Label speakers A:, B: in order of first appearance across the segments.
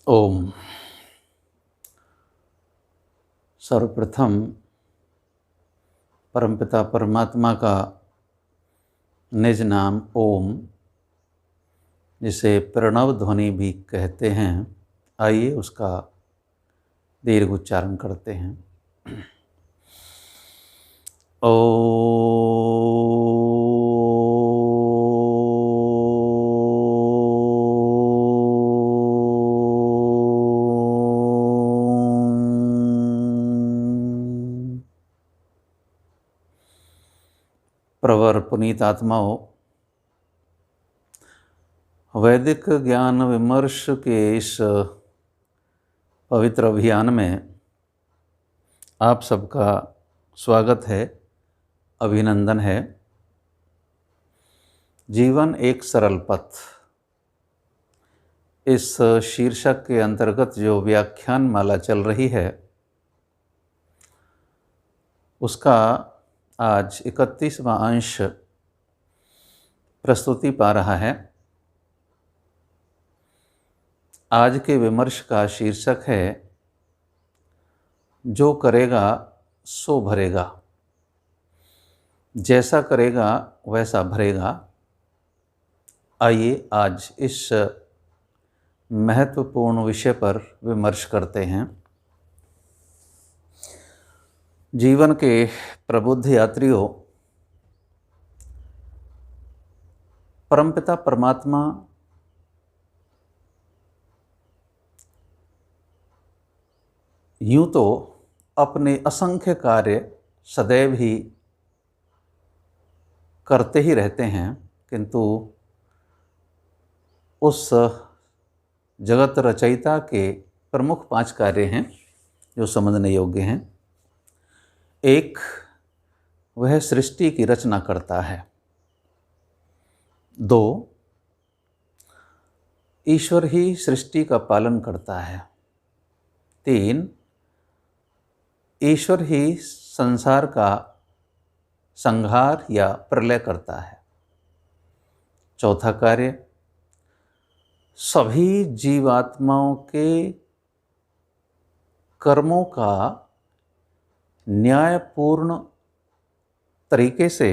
A: ओम। सर्वप्रथम परमपिता परमात्मा का निज नाम ओम, जिसे प्रणव ध्वनि भी कहते हैं, आइए उसका दीर्घ उच्चारण करते हैं। ओ प्रवर पुनीत आत्माओं, वैदिक ज्ञान विमर्श के इस पवित्र अभियान में आप सबका स्वागत है, अभिनंदन है। जीवन एक सरल पथ, इस शीर्षक के अंतर्गत जो व्याख्यान माला चल रही है, उसका आज 31वां अंश प्रस्तुति पा रहा है। आज के विमर्श का शीर्षक है, जो करेगा सो भरेगा, जैसा करेगा वैसा भरेगा। आइए आज इस महत्वपूर्ण विषय पर विमर्श करते हैं। जीवन के प्रबुद्ध यात्रियों, परमपिता परमात्मा यूं तो अपने असंख्य कार्य सदैव ही करते ही रहते हैं, किंतु उस जगत रचयिता के प्रमुख 5 कार्य हैं जो समझने योग्य हैं। एक, वह सृष्टि की रचना करता है। 2, ईश्वर ही सृष्टि का पालन करता है। 3, ईश्वर ही संसार का संहार या प्रलय करता है। चौथा कार्य, सभी जीवात्माओं के कर्मों का न्यायपूर्ण तरीके से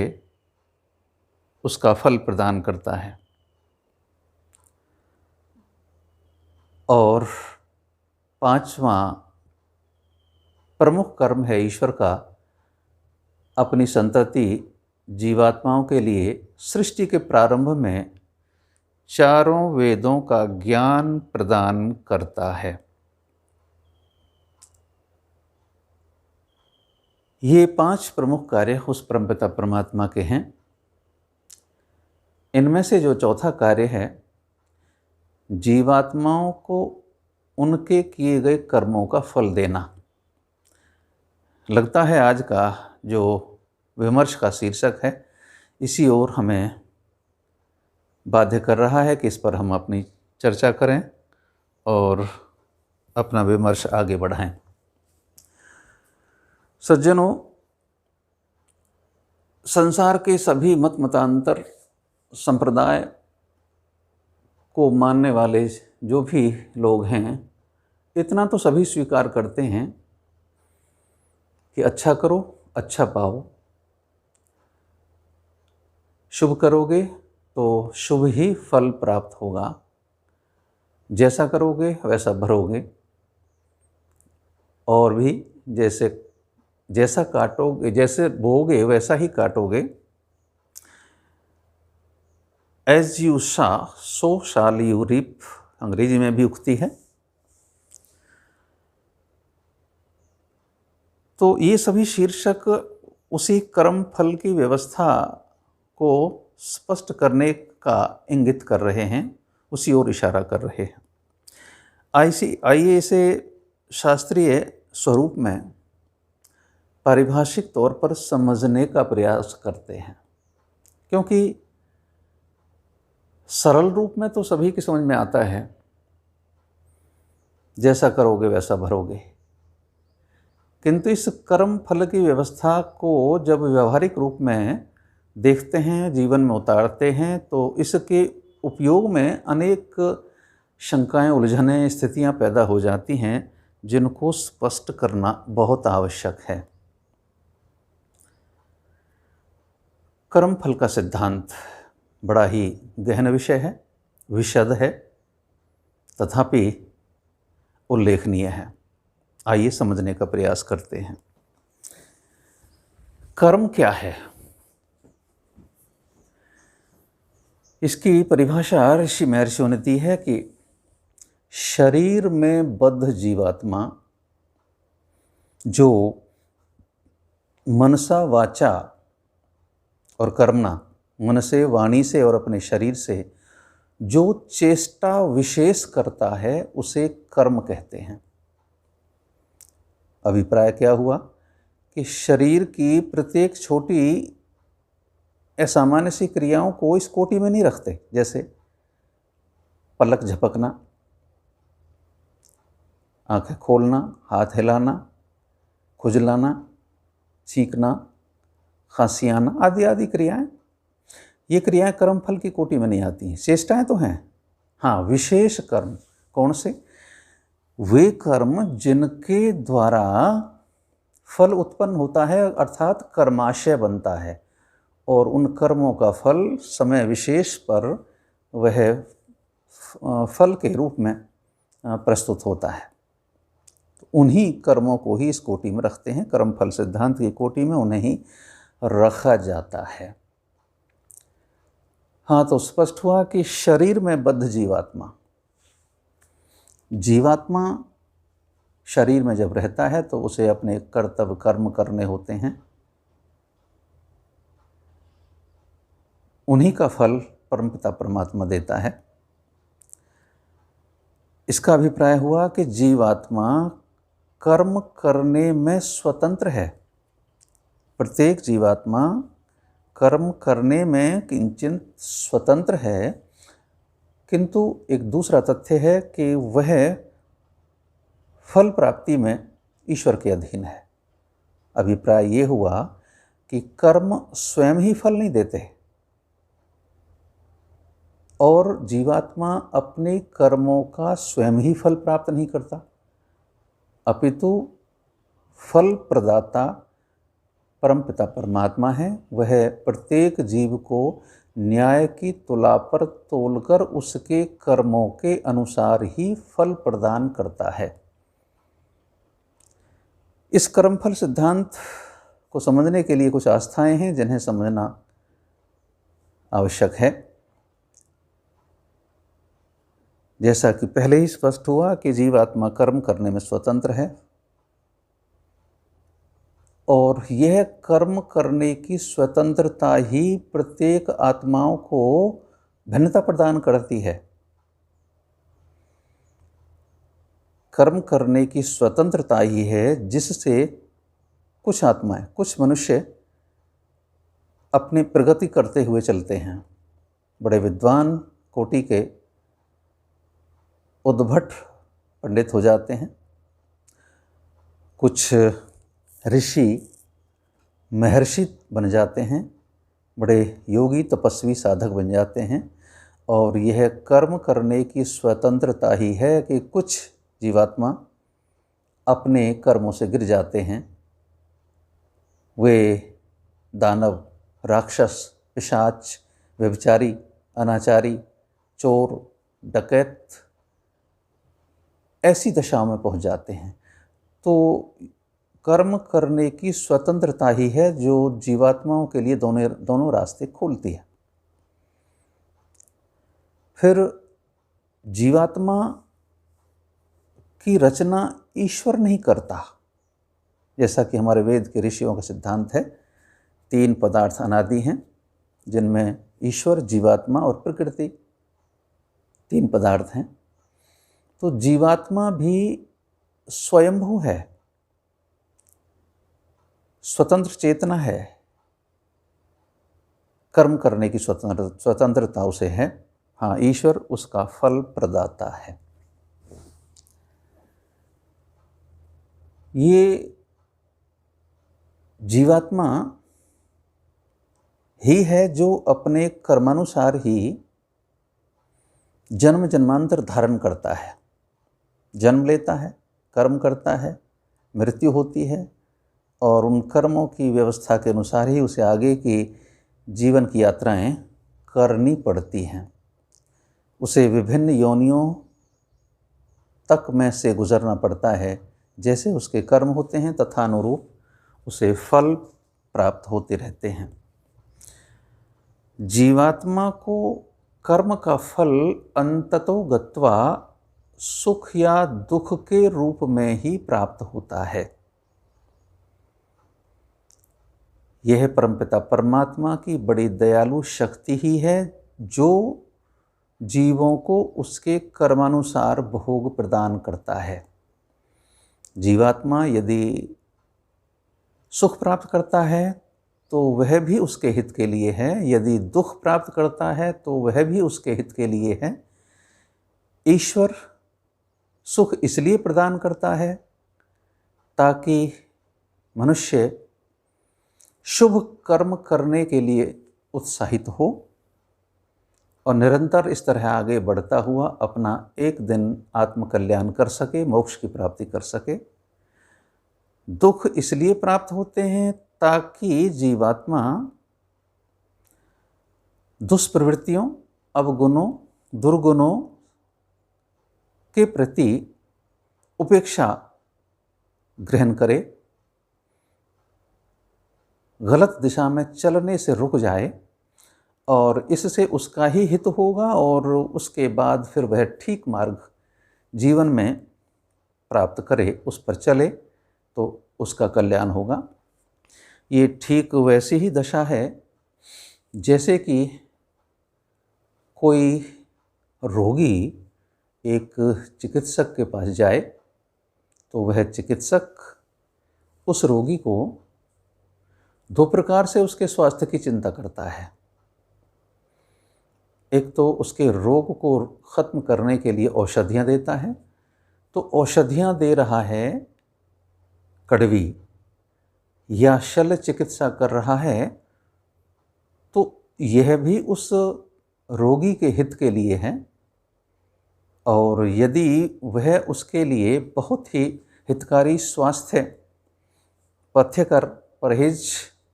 A: उसका फल प्रदान करता है। और 5वां प्रमुख कर्म है ईश्वर का अपनी संतति जीवात्माओं के लिए सृष्टि के प्रारंभ में 4 वेदों का ज्ञान प्रदान करता है। ये 5 प्रमुख कार्य उस परमपिता परमात्मा के हैं। इनमें से जो चौथा कार्य है, जीवात्माओं को उनके किए गए कर्मों का फल देना। लगता है आज का जो विमर्श का शीर्षक है, इसी ओर हमें बाध्य कर रहा है कि इस पर हम अपनी चर्चा करें और अपना विमर्श आगे बढ़ाएं। सज्जनों, संसार के सभी मत मतांतर संप्रदाय को मानने वाले जो भी लोग हैं, इतना तो सभी स्वीकार करते हैं कि अच्छा करो अच्छा पाओ, शुभ करोगे तो शुभ ही फल प्राप्त होगा, जैसा करोगे वैसा भरोगे, और भी जैसा काटोगे, जैसे बोओगे वैसा ही काटोगे। As you sow so shall you reap, अंग्रेजी में भी उक्ति है। तो ये सभी शीर्षक उसी कर्म फल की व्यवस्था को स्पष्ट करने का इंगित कर रहे हैं, उसी ओर इशारा कर रहे हैं। आइए इसे शास्त्रीय स्वरूप में पारिभाषिक तौर पर समझने का प्रयास करते हैं, क्योंकि सरल रूप में तो सभी की समझ में आता है, जैसा करोगे वैसा भरोगे। किंतु इस कर्म फल की व्यवस्था को जब व्यवहारिक रूप में देखते हैं, जीवन में उतारते हैं, तो इसके उपयोग में अनेक शंकाएं, उलझनें, स्थितियां पैदा हो जाती हैं जिनको स्पष्ट करना बहुत आवश्यक है। कर्मफल का सिद्धांत बड़ा ही गहन विषय है, विशद है, तथापि उल्लेखनीय है। आइए समझने का प्रयास करते हैं। कर्म क्या है? इसकी परिभाषा ऋषि महर्षियों ने दी है कि शरीर में बद्ध जीवात्मा जो मनसा वाचा और कर्मणा, मन से, वाणी से और अपने शरीर से जो चेष्टा विशेष करता है उसे कर्म कहते हैं। अभिप्राय क्या हुआ कि शरीर की प्रत्येक छोटी असामान्य सी क्रियाओं को इस कोटि में नहीं रखते, जैसे पलक झपकना, आंखें खोलना, हाथ हिलाना, खुजलाना, चीखना, खांसी आना आदि आदि क्रियाएं। ये क्रियाएं कर्मफल की कोटि में नहीं आती हैं। चेष्टाएं तो हैं, हाँ, विशेष कर्म। कौन से? वे कर्म जिनके द्वारा फल उत्पन्न होता है, अर्थात कर्माशय बनता है, और उन कर्मों का फल समय विशेष पर वह फल के रूप में प्रस्तुत होता है। तो उन्हीं कर्मों को ही इस कोटि में रखते हैं। कर्मफल सिद्धांत की कोटि में उन्हें ही रखा जाता है। हाँ, तो स्पष्ट हुआ कि शरीर में बद्ध जीवात्मा, जीवात्मा शरीर में जब रहता है तो उसे अपने कर्तव्य कर्म करने होते हैं। उन्हीं का फल परमपिता परमात्मा देता है। इसका अभिप्राय हुआ कि जीवात्मा कर्म करने में स्वतंत्र है। प्रत्येक जीवात्मा कर्म करने में किंचित स्वतंत्र है, किंतु एक दूसरा तथ्य है कि वह फल प्राप्ति में ईश्वर के अधीन है। अभिप्राय ये हुआ कि कर्म स्वयं ही फल नहीं देते और जीवात्मा अपने कर्मों का स्वयं ही फल प्राप्त नहीं करता, अपितु फल प्रदाता परमपिता परमात्मा है। वह प्रत्येक जीव को न्याय की तुला पर तोलकर उसके कर्मों के अनुसार ही फल प्रदान करता है। इस कर्मफल सिद्धांत को समझने के लिए कुछ आस्थाएं हैं जिन्हें समझना आवश्यक है। जैसा कि पहले ही स्पष्ट हुआ कि जीवात्मा कर्म करने में स्वतंत्र है और यह कर्म करने की स्वतंत्रता ही प्रत्येक आत्माओं को भिन्नता प्रदान करती है। कर्म करने की स्वतंत्रता ही है जिससे कुछ आत्माएं, कुछ मनुष्य अपनी प्रगति करते हुए चलते हैं। बड़े विद्वान कोटि के उद्भट पंडित हो जाते हैं, कुछ ऋषि महर्षि बन जाते हैं, बड़े योगी तपस्वी साधक बन जाते हैं। और यह कर्म करने की स्वतंत्रता ही है कि कुछ जीवात्मा अपने कर्मों से गिर जाते हैं। वे दानव, राक्षस, पिशाच, व्यभिचारी, अनाचारी, चोर, डकैत ऐसी दशाओं में पहुंच जाते हैं। तो कर्म करने की स्वतंत्रता ही है जो जीवात्माओं के लिए दोनों रास्ते खोलती है। फिर जीवात्मा की रचना ईश्वर नहीं करता, जैसा कि हमारे वेद के ऋषियों का सिद्धांत है। 3 पदार्थ अनादि हैं जिनमें ईश्वर, जीवात्मा और प्रकृति 3 पदार्थ हैं। तो जीवात्मा भी स्वयंभू है, स्वतंत्र चेतना है, कर्म करने की स्वतंत्रता उसे है। हाँ, ईश्वर उसका फल प्रदाता है। ये जीवात्मा ही है जो अपने कर्मानुसार ही जन्म जन्मांतर धारण करता है, जन्म लेता है, कर्म करता है, मृत्यु होती है और उन कर्मों की व्यवस्था के अनुसार ही उसे आगे की जीवन की यात्राएं करनी पड़ती हैं। उसे विभिन्न योनियों तक में से गुजरना पड़ता है। जैसे उसके कर्म होते हैं तथा अनुरूप उसे फल प्राप्त होते रहते हैं। जीवात्मा को कर्म का फल अंततो गत्वा सुख या दुख के रूप में ही प्राप्त होता है। यह परमपिता परमात्मा की बड़ी दयालु शक्ति ही है जो जीवों को उसके कर्मानुसार भोग प्रदान करता है। जीवात्मा यदि सुख प्राप्त करता है तो वह भी उसके हित के लिए है, यदि दुख प्राप्त करता है तो वह भी उसके हित के लिए है। ईश्वर सुख इसलिए प्रदान करता है ताकि मनुष्य शुभ कर्म करने के लिए उत्साहित हो और निरंतर इस तरह आगे बढ़ता हुआ अपना एक दिन आत्मकल्याण कर सके, मोक्ष की प्राप्ति कर सके। दुख इसलिए प्राप्त होते हैं ताकि जीवात्मा दुष्प्रवृत्तियों, अवगुणों, दुर्गुणों के प्रति उपेक्षा ग्रहण करे, गलत दिशा में चलने से रुक जाए और इससे उसका ही हित होगा और उसके बाद फिर वह ठीक मार्ग जीवन में प्राप्त करे, उस पर चले तो उसका कल्याण होगा। ये ठीक वैसी ही दशा है जैसे कि कोई रोगी एक चिकित्सक के पास जाए तो वह चिकित्सक उस रोगी को दो प्रकार से उसके स्वास्थ्य की चिंता करता है। एक तो उसके रोग को ख़त्म करने के लिए औषधियाँ देता है, तो औषधियाँ दे रहा है कड़वी या शल्य चिकित्सा कर रहा है तो यह भी उस रोगी के हित के लिए है। और यदि वह उसके लिए बहुत ही हितकारी स्वास्थ्य पथ्यकर परहेज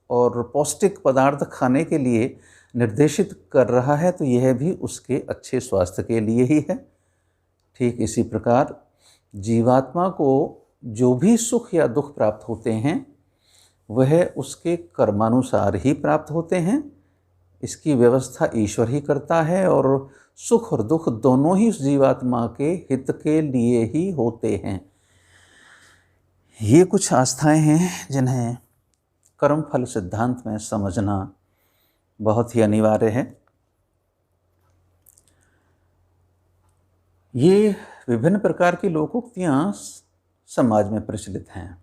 A: और पौष्टिक पदार्थ खाने के लिए निर्देशित कर रहा है तो यह भी उसके अच्छे स्वास्थ्य के लिए ही है। ठीक इसी प्रकार जीवात्मा को जो भी सुख या दुख प्राप्त होते हैं वह उसके कर्मानुसार ही प्राप्त होते हैं। इसकी व्यवस्था ईश्वर ही करता है और सुख और दुख दोनों ही उस जीवात्मा के हित के लिए ही होते हैं। ये कुछ आस्थाएं हैं जिन्हें कर्मफल सिद्धांत में समझना बहुत ही अनिवार्य है। ये विभिन्न प्रकार की लोकोक्तियाँ समाज में प्रचलित हैं।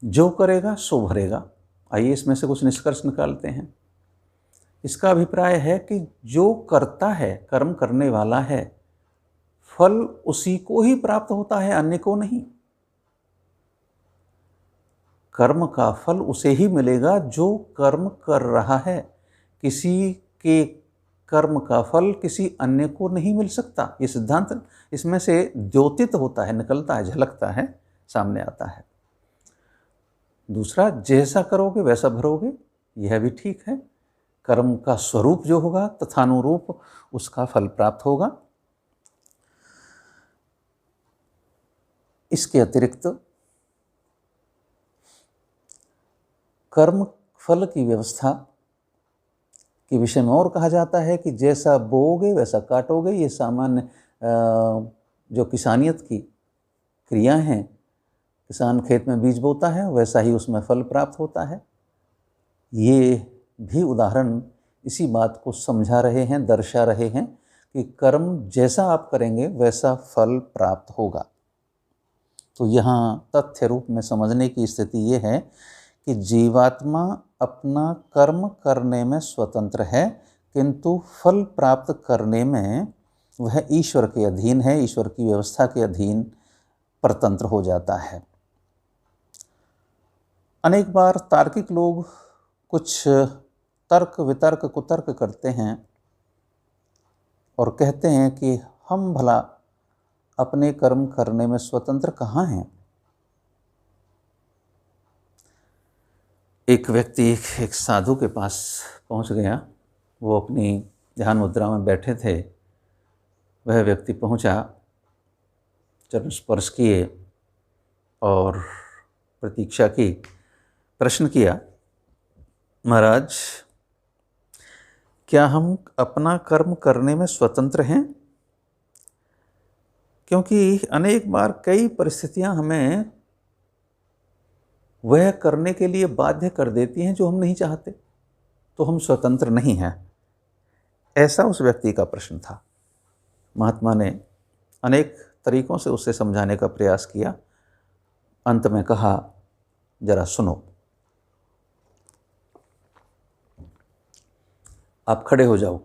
A: जो करेगा सो भरेगा। आइए इसमें से कुछ निष्कर्ष निकालते हैं। इसका अभिप्राय है कि जो करता है, कर्म करने वाला है, फल उसी को ही प्राप्त होता है, अन्य को नहीं। कर्म का फल उसे ही मिलेगा जो कर्म कर रहा है। किसी के कर्म का फल किसी अन्य को नहीं मिल सकता। ये सिद्धांत इसमें से द्योतित होता है, निकलता है, झलकता है, सामने आता है। दूसरा, जैसा करोगे वैसा भरोगे, यह भी ठीक है। कर्म का स्वरूप जो होगा तथानुरूप उसका फल प्राप्त होगा। इसके अतिरिक्त कर्म फल की व्यवस्था के विषय में और कहा जाता है कि जैसा बोओगे वैसा काटोगे। ये सामान्य जो किसानियत की क्रिया हैं, किसान खेत में बीज बोता है वैसा ही उसमें फल प्राप्त होता है। ये भी उदाहरण इसी बात को समझा रहे हैं, दर्शा रहे हैं कि कर्म जैसा आप करेंगे वैसा फल प्राप्त होगा। तो यहाँ तथ्य रूप में समझने की स्थिति ये है कि जीवात्मा अपना कर्म करने में स्वतंत्र है, किंतु फल प्राप्त करने में वह ईश्वर के अधीन है, ईश्वर की व्यवस्था के अधीन परतंत्र हो जाता है। अनेक बार तार्किक लोग कुछ तर्क वितर्क कुतर्क करते हैं और कहते हैं कि हम भला अपने कर्म करने में स्वतंत्र कहाँ हैं। एक व्यक्ति एक साधु के पास पहुंच गया। वो अपनी ध्यान मुद्रा में बैठे थे। वह व्यक्ति पहुंचा, चरण स्पर्श किए और प्रतीक्षा की। प्रश्न किया, महाराज, क्या हम अपना कर्म करने में स्वतंत्र हैं? क्योंकि अनेक बार कई परिस्थितियां हमें वह करने के लिए बाध्य कर देती हैं जो हम नहीं चाहते, तो हम स्वतंत्र नहीं हैं। ऐसा उस व्यक्ति का प्रश्न था। महात्मा ने अनेक तरीकों से उसे समझाने का प्रयास किया। अंत में कहा, जरा सुनो, आप खड़े हो जाओ।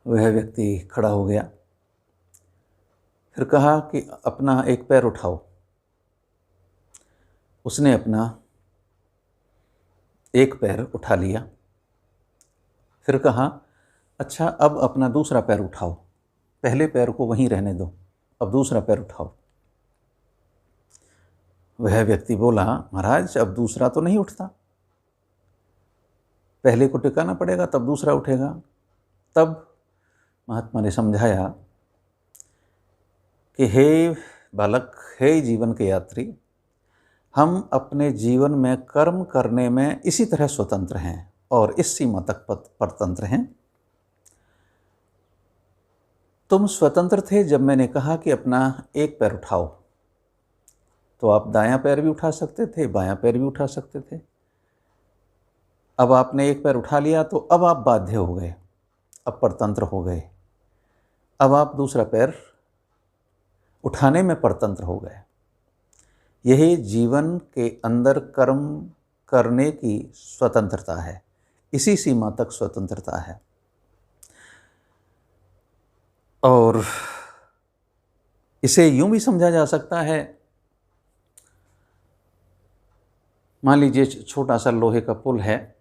A: वह व्यक्ति खड़ा हो गया। फिर कहा कि अपना एक पैर उठाओ। उसने अपना एक पैर उठा लिया। फिर कहा, अच्छा अब अपना दूसरा पैर उठाओ। पहले पैर को वहीं रहने दो, अब दूसरा पैर उठाओ। वह व्यक्ति बोला, महाराज अब दूसरा तो नहीं उठता, पहले को टिकाना पड़ेगा तब दूसरा उठेगा। तब महात्मा ने समझाया कि हे बालक, हे जीवन के यात्री, हम अपने जीवन में कर्म करने में इसी तरह स्वतंत्र हैं और इस सीमा तक परतंत्र हैं। तुम स्वतंत्र थे जब मैंने कहा कि अपना एक पैर उठाओ, तो आप दायां पैर भी उठा सकते थे, बायां पैर भी उठा सकते थे। अब आपने एक पैर उठा लिया तो अब आप बाध्य हो गए, अब परतंत्र हो गए। अब आप दूसरा पैर उठाने में परतंत्र हो गए। यही जीवन के अंदर कर्म करने की स्वतंत्रता है, इसी सीमा तक स्वतंत्रता है। और इसे यूं भी समझा जा सकता है, मान लीजिए छोटा सा लोहे का पुल है,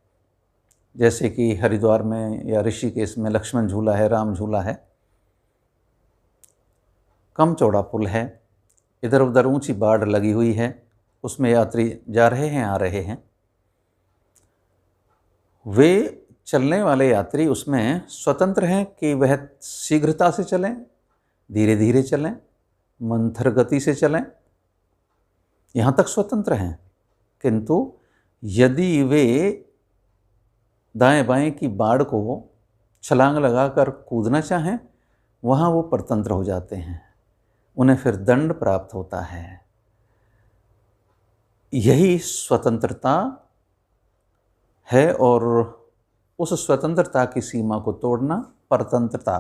A: जैसे कि हरिद्वार में या ऋषिकेश में लक्ष्मण झूला है, राम झूला है। कम चौड़ा पुल है, इधर उधर ऊंची बाड़ लगी हुई है, उसमें यात्री जा रहे हैं, आ रहे हैं। वे चलने वाले यात्री उसमें स्वतंत्र हैं कि वह शीघ्रता से चलें, धीरे धीरे चलें, मंथर गति से चलें, यहाँ तक स्वतंत्र हैं। किंतु यदि वे दाएं बाएं की बाड़ को छलांग लगाकर कूदना चाहें, वहाँ वो परतंत्र हो जाते हैं, उन्हें फिर दंड प्राप्त होता है। यही स्वतंत्रता है और उस स्वतंत्रता की सीमा को तोड़ना परतंत्रता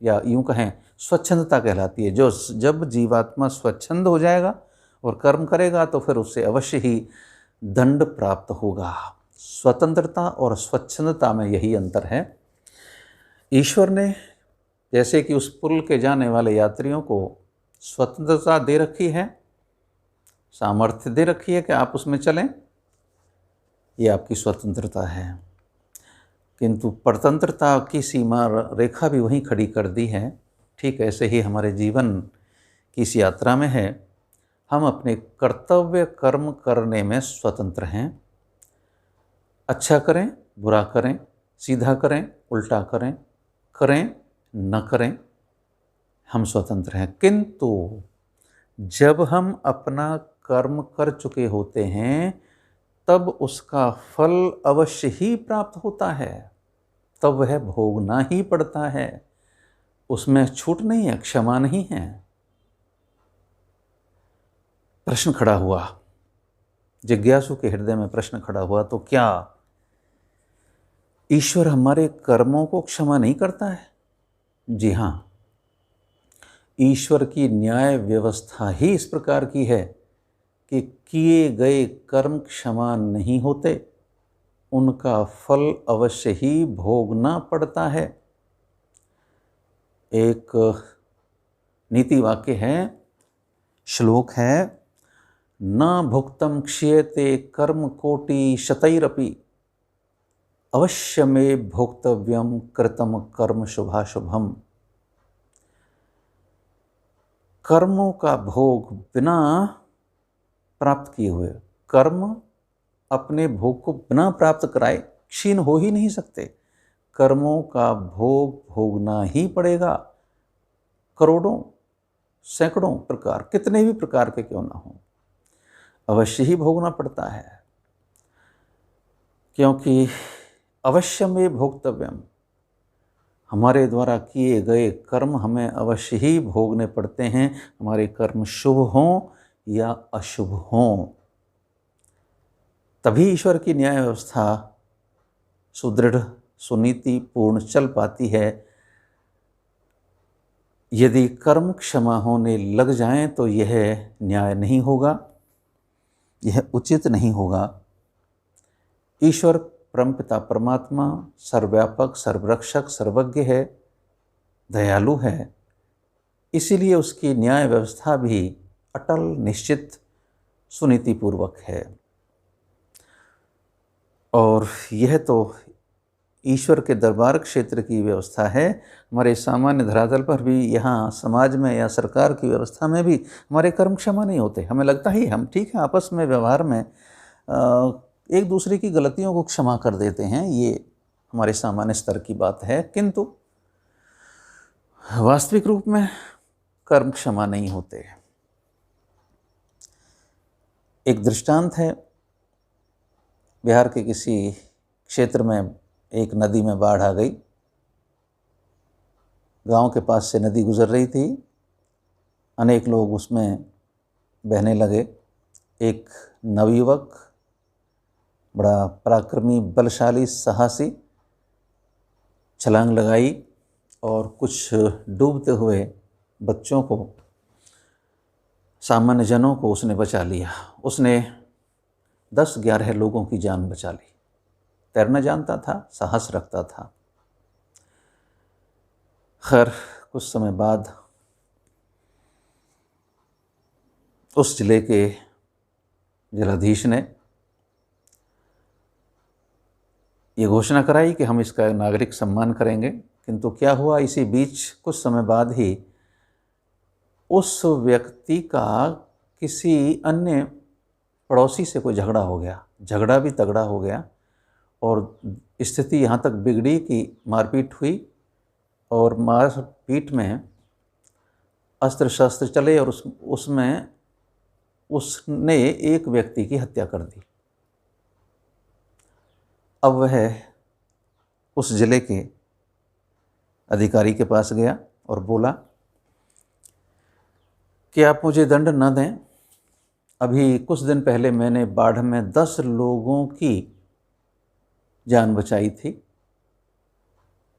A: या यूं कहें स्वच्छंदता कहलाती है। जो जब जीवात्मा स्वच्छंद हो जाएगा और कर्म करेगा तो फिर उससे अवश्य ही दंड प्राप्त होगा। स्वतंत्रता और स्वच्छंदता में यही अंतर है। ईश्वर ने जैसे कि उस पुल के जाने वाले यात्रियों को स्वतंत्रता दे रखी है, सामर्थ्य दे रखी है कि आप उसमें चलें, ये आपकी स्वतंत्रता है। किंतु परतंत्रता की सीमा रेखा भी वहीं खड़ी कर दी है। ठीक ऐसे ही हमारे जीवन की इस यात्रा में है, हम अपने कर्तव्य कर्म करने में स्वतंत्र हैं। अच्छा करें, बुरा करें, सीधा करें, उल्टा करें, करें न करें, हम स्वतंत्र हैं। किंतु जब हम अपना कर्म कर चुके होते हैं तब उसका फल अवश्य ही प्राप्त होता है, तब वह भोगना ही पड़ता है। उसमें छूट नहीं है, क्षमा नहीं है। प्रश्न खड़ा हुआ, जिज्ञासु के हृदय में प्रश्न खड़ा हुआ, तो क्या ईश्वर हमारे कर्मों को क्षमा नहीं करता है? जी हाँ, ईश्वर की न्याय व्यवस्था ही इस प्रकार की है कि किए गए कर्म क्षमा नहीं होते, उनका फल अवश्य ही भोगना पड़ता है। एक नीति वाक्य है, श्लोक है, न भुक्तम क्षीयते कर्म कोटि शतैरपि अवश्य में भोक्तव्यम कृतम कर्म शुभाशुभम। कर्मों का भोग बिना प्राप्त किए हुए, कर्म अपने भोग को बिना प्राप्त कराए क्षीण हो ही नहीं सकते। कर्मों का भोग भोगना ही पड़ेगा, करोड़ों सैकड़ों प्रकार, कितने भी प्रकार के क्यों ना हो, अवश्य ही भोगना पड़ता है। क्योंकि अवश्य में भोक्तव्यम, हमारे द्वारा किए गए कर्म हमें अवश्य ही भोगने पड़ते हैं, हमारे कर्म शुभ हों या अशुभ हों। तभी ईश्वर की न्याय व्यवस्था सुदृढ़ सुनीति पूर्ण चल पाती है। यदि कर्म क्षमा होने लग जाएं तो यह न्याय नहीं होगा, यह उचित नहीं होगा। ईश्वर परमपिता परमात्मा सर्वव्यापक, सर्वरक्षक, सर्वज्ञ है, दयालु है, इसीलिए उसकी न्याय व्यवस्था भी अटल, निश्चित, सुनीतिपूर्वक है। और यह तो ईश्वर के दरबार क्षेत्र की व्यवस्था है। हमारे सामान्य धरातल पर भी, यहाँ समाज में या सरकार की व्यवस्था में भी हमारे कर्म क्षमा नहीं होते। हमें लगता ही हम ठीक है, आपस में व्यवहार में एक दूसरे की गलतियों को क्षमा कर देते हैं, ये हमारे सामान्य स्तर की बात है, किंतु वास्तविक रूप में कर्म क्षमा नहीं होते। एक दृष्टांत है, बिहार के किसी क्षेत्र में एक नदी में बाढ़ आ गई। गांव के पास से नदी गुजर रही थी, अनेक लोग उसमें बहने लगे। एक नवयुवक, बड़ा पराक्रमी, बलशाली, साहसी, छलांग लगाई और कुछ डूबते हुए बच्चों को, सामान्य जनों को उसने बचा लिया। उसने 10-11 लोगों की जान बचा ली। तैरना जानता था, साहस रखता था। खैर कुछ समय बाद उस जिले के जिलाधीश ने ये घोषणा कराई कि हम इसका नागरिक सम्मान करेंगे। किंतु क्या हुआ, इसी बीच कुछ समय बाद ही उस व्यक्ति का किसी अन्य पड़ोसी से कोई झगड़ा हो गया। झगड़ा भी तगड़ा हो गया और स्थिति यहाँ तक बिगड़ी कि मारपीट हुई, और मारपीट में अस्त्र शस्त्र चले और उसमें उसने एक व्यक्ति की हत्या कर दी। अब वह उस जिले के अधिकारी के पास गया और बोला कि आप मुझे दंड न दें, अभी कुछ दिन पहले मैंने बाढ़ में 10 लोगों की जान बचाई थी।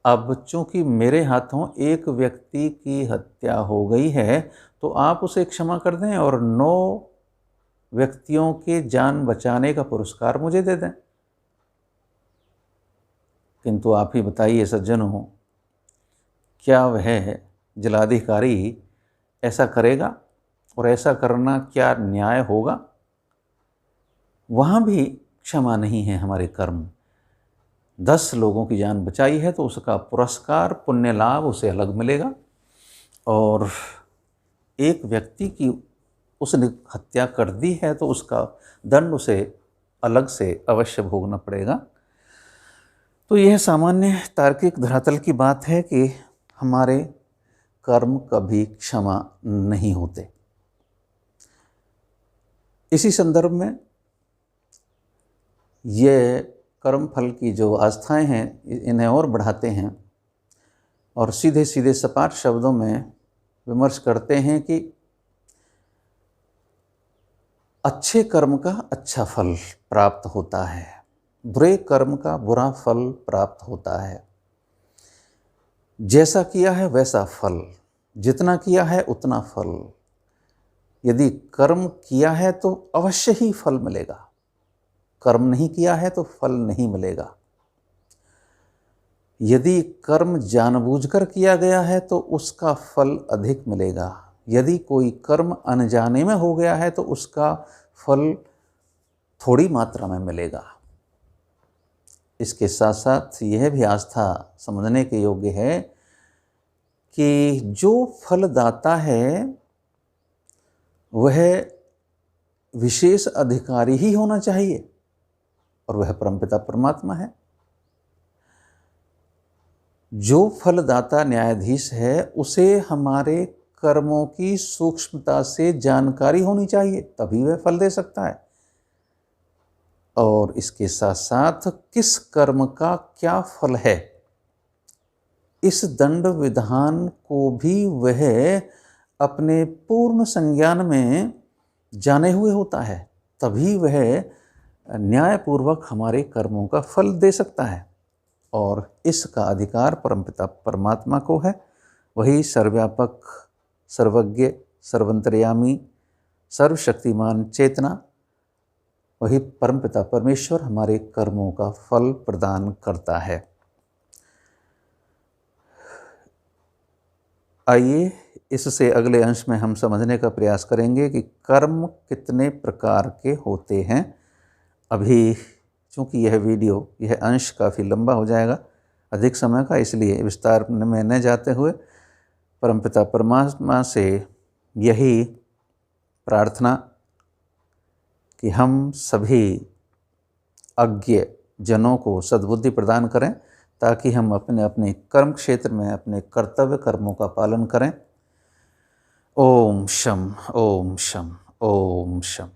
A: अब चूंकि मेरे हाथों एक व्यक्ति की हत्या हो गई है तो आप उसे क्षमा कर दें और 9 व्यक्तियों के जान बचाने का पुरस्कार मुझे दे दें। किंतु आप ही बताइए सज्जनों, क्या वह जिलाधिकारी ऐसा करेगा? और ऐसा करना क्या न्याय होगा? वहाँ भी क्षमा नहीं है हमारे कर्म। 10 लोगों की जान बचाई है तो उसका पुरस्कार, पुण्य लाभ उसे अलग मिलेगा, और एक व्यक्ति की उसने हत्या कर दी है तो उसका दंड उसे अलग से अवश्य भोगना पड़ेगा। तो यह सामान्य तार्किक धरातल की बात है कि हमारे कर्म कभी क्षमा नहीं होते। इसी संदर्भ में ये कर्म फल की जो आस्थाएं हैं इन्हें और बढ़ाते हैं और सीधे सीधे सपाट शब्दों में विमर्श करते हैं कि अच्छे कर्म का अच्छा फल प्राप्त होता है, बुरे कर्म का बुरा फल प्राप्त होता है। जैसा किया है वैसा फल, जितना किया है उतना फल। यदि कर्म किया है तो अवश्य ही फल मिलेगा, कर्म नहीं किया है तो फल नहीं मिलेगा। यदि कर्म जानबूझकर किया गया है तो उसका फल अधिक मिलेगा। यदि कोई कर्म अनजाने में हो गया है तो उसका फल थोड़ी मात्रा में मिलेगा। इसके साथ साथ यह भी आस्था समझने के योग्य है कि जो फलदाता है वह विशेष अधिकारी ही होना चाहिए और वह परमपिता परमात्मा है। जो फलदाता न्यायाधीश है उसे हमारे कर्मों की सूक्ष्मता से जानकारी होनी चाहिए, तभी वह फल दे सकता है। और इसके साथ साथ किस कर्म का क्या फल है, इस दंड विधान को भी वह अपने पूर्ण संज्ञान में जाने हुए होता है, तभी वह न्यायपूर्वक हमारे कर्मों का फल दे सकता है। और इसका अधिकार परमपिता परमात्मा को है। वही सर्वव्यापक, सर्वज्ञ, सर्वंतर्यामी, सर्वशक्तिमान चेतना, वही परमपिता परमेश्वर हमारे कर्मों का फल प्रदान करता है। आइए इससे अगले अंश में हम समझने का प्रयास करेंगे कि कर्म कितने प्रकार के होते हैं। अभी चूँकि यह अंश काफ़ी लंबा हो जाएगा, अधिक समय का, इसलिए विस्तार में न जाते हुए परमपिता परमात्मा से यही प्रार्थना कि हम सभी अज्ञ जनों को सद्बुद्धि प्रदान करें, ताकि हम अपने अपने कर्म क्षेत्र में अपने कर्तव्य कर्मों का पालन करें। ओम शम, ओम शम, ओम शम।